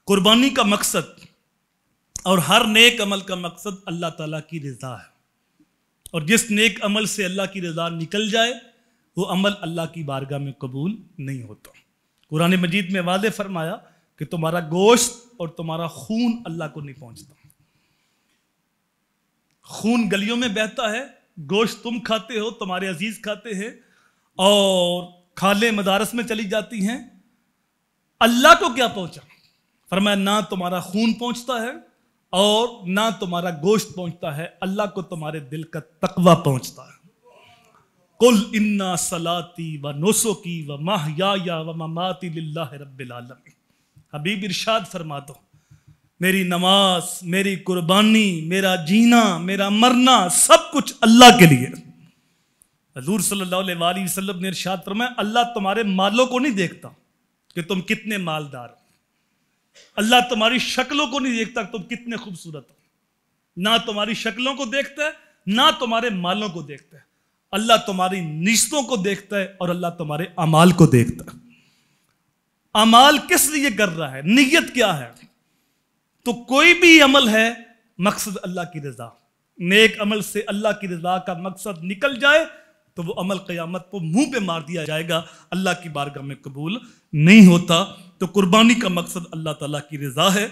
قربانی کا مقصد اور ہر نیک عمل کا مقصد اللہ تعالیٰ کی رضا ہے، اور جس نیک عمل سے اللہ کی رضا نکل جائے وہ عمل اللہ کی بارگاہ میں قبول نہیں ہوتا۔ قرآن مجید میں واضح فرمایا کہ تمہارا گوشت اور تمہارا خون اللہ کو نہیں پہنچتا۔ خون گلیوں میں بہتا ہے، گوشت تم کھاتے ہو، تمہارے عزیز کھاتے ہیں، اور کھالیں مدارس میں چلی جاتی ہیں، اللہ کو کیا پہنچا؟ فرمایا نہ تمہارا خون پہنچتا ہے اور نہ تمہارا گوشت پہنچتا ہے، اللہ کو تمہارے دل کا تقوی پہنچتا ہے۔ قل انا صلاتی و نسکی و محیای و مماتی للہ رب العالمین۔ حبیب ارشاد فرما دو، میری نماز، میری قربانی، میرا جینا، میرا مرنا سب کچھ اللہ کے لیے۔ حضور صلی اللہ علیہ وآلہ وسلم نے ارشاد فرمایا اللہ تمہارے مالوں کو نہیں دیکھتا کہ تم کتنے مالدار ہو، اللہ تمہاری شکلوں کو نہیں دیکھتا کہ تم کتنے خوبصورت ہو، نہ تمہاری شکلوں کو دیکھتا ہے نہ تمہارے مالوں کو دیکھتا ہے، اللہ تمہاری نیتوں کو دیکھتا ہے اور اللہ تمہارے اعمال کو دیکھتا ہے۔ اعمال کس لیے کر رہا ہے، نیت کیا ہے؟ تو کوئی بھی عمل ہے مقصد اللہ کی رضا، نیک عمل سے اللہ کی رضا کا مقصد نکل جائے تو وہ عمل قیامت کو منہ پہ مار دیا جائے گا، اللہ کی بارگاہ میں قبول نہیں ہوتا۔ تو قربانی کا مقصد اللہ تعالیٰ کی رضا ہے،